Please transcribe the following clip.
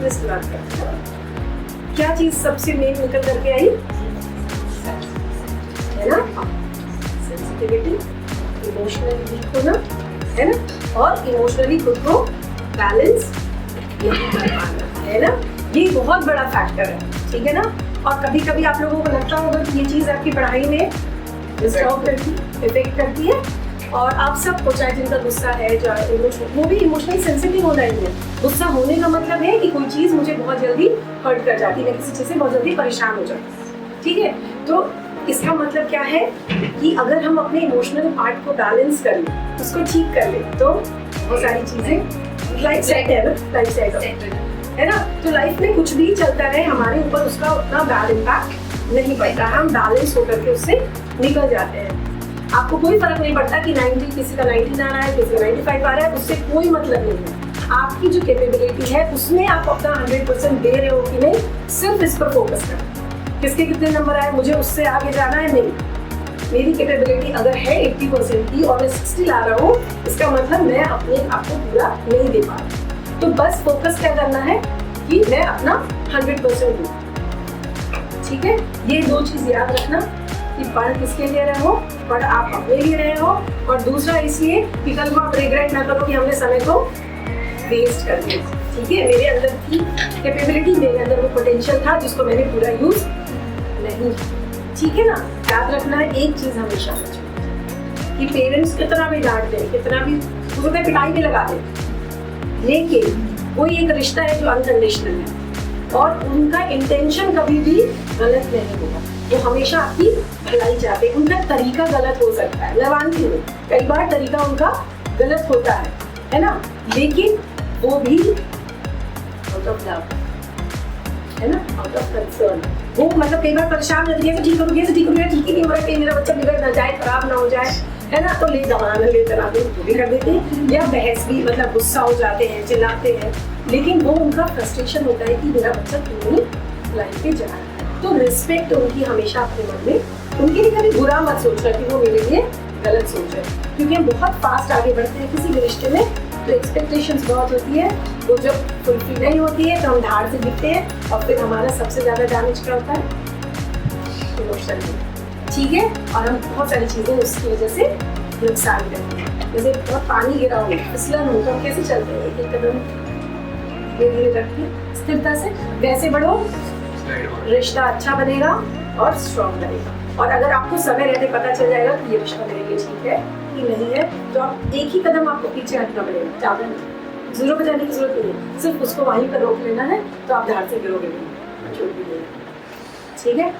Serious बात करते हैं, क्या चीज सबसे मेन निकल करके आई है ना? सेंसिटिविटी, इमोशनली वीक होना, है ना, और इमोशनली खुद को बैलेंस नहीं कर पाना, है ना? ये बहुत बड़ा फैक्टर है, ठीक है ना? और कभी कभी आप लोगों को लगता होगा कि ये चीज़ आपकी पढ़ाई में डिस्टर्ब करती, इफेक्ट करती है, और आप सबको, चाहे जिनका गुस्सा है, चाहे इमोशनल, वो भी इमोशनली सेंसिटिव होना ही है। गुस्सा होने का मतलब है कि कोई चीज़ मुझे बहुत जल्दी हर्ट कर जाती है, मैं किसी चीज़ से बहुत जल्दी परेशान हो जाती हूँ, ठीक है? तो इसका मतलब क्या है कि अगर हम अपने इमोशनल पार्ट को बैलेंस कर लें, उसको ठीक कर लें, तो बहुत सारी चीज़ें लाइफ सेट है ना, लाइफ सेट है ना? तो लाइफ में कुछ भी चलता रहे, हमारे ऊपर उसका उतना बैड इम्पैक्ट नहीं पड़ता, हम बैलेंस होकर के उससे निकल जाते हैं। आपको कोई फर्क नहीं पड़ता कि 90 किसी का 19 आ रहा है, किसी का 95 आ रहा है, उससे कोई मतलब नहीं है। आपकी जो कैपेबिलिटी है उसमें आप अपना 100% दे रहे हो कि नहीं, सिर्फ इस पर फोकस करें। किसके कितने नंबर आए, मुझे उससे आगे जाना है नहीं, मेरी कैपेबिलिटी अगर है 80% की और मैं 60 ला रहा हूँ, इसका मतलब मैं अपने आप को पूरा नहीं दे पा रहा। तो बस फोकस क्या करना है कि मैं अपना 100% दूँ, ठीक है? ये दो चीज़ याद रखना कि पढ़ किसके लिए रहे हो, पढ़ आप अपने लिए रहे हो, और दूसरा इसलिए कि कल को आप रिग्रेट ना करो कि हमने समय को वेस्ट कर दिया, ठीक है? मेरे अंदर थी कैपेबिलिटी, मेरे अंदर वो पोटेंशियल था जिसको मैंने पूरा यूज नहीं, ठीक है ना? याद रखना है एक चीज़ हमेशा कि पेरेंट्स कितना भी डांट दें, कितना भी उसको पिटाई भी लगा दें, लेकिन कोई एक रिश्ता है जो अनकंडीशनल है और उनका इंटेंशन कभी भी गलत नहीं होगा, वो हमेशा आपकी भलाई चाहते हैं। उनका तरीका गलत हो सकता है, मैं मानती हूँ कई बार तरीका उनका गलत होता है ना, लेकिन वो भी आउट ऑफ लव, है ना, आउट ऑफ कंसर्न। वो मतलब कई बार परेशान रहती है, ठीक हो गया, ठीक हो गया, ठीक ही नहीं हो रहा, कहीं मेरा बच्चा बिगड़ ना जाए, खराब ना हो जाए, है ना, तो ले दवाना ले चला दे, वो भी कर देते हैं, या बहस भी, मतलब गुस्सा हो जाते हैं, चिल्लाते हैं, लेकिन वो उनका फ्रस्ट्रेशन होता है कि मेरा बच्चा क्यों नहीं लाइन पे जा रहा है। तो रिस्पेक्ट उनकी हमेशा अपने मन में, उनके लिए कभी बुरा मत सोचना कि वो मेरे लिए गलत सोच रहे हैं, क्योंकि हम बहुत फास्ट आगे बढ़ते हैं किसी भी रिश्ते में, तो एक्सपेक्टेशंस बहुत होती है, वो जब फुलफिल नहीं होती है तो हम धार से दिखते हैं, और फिर हमारा सबसे ज़्यादा डैमेज क्या होता है, इमोशनली, ठीक है? और हम बहुत सारी चीज़ें उसकी वजह से नुकसान करते हैं। जैसे बहुत पानी गिरा हो, फिसलन हो, तो हम कैसे चलते हैं, एक एक कदम धीरे धीरे रखिए, स्थिरता से, वैसे बढ़ो, रिश्ता अच्छा बनेगा और स्ट्रॉन्ग बनेगा। और अगर आपको समय रहते पता चल जाएगा कि ये रिश्ता मेरे लिए ठीक है कि नहीं है, तो आप एक ही कदम आपको पीछे हटना पड़ेगा, ज़्यादा नहीं, ज़ीरो पे जाने की जरूरत नहीं है, सिर्फ उसको वहीं पर रोक लेना है, तो आप धार से गिरोगे नहीं, ठीक है?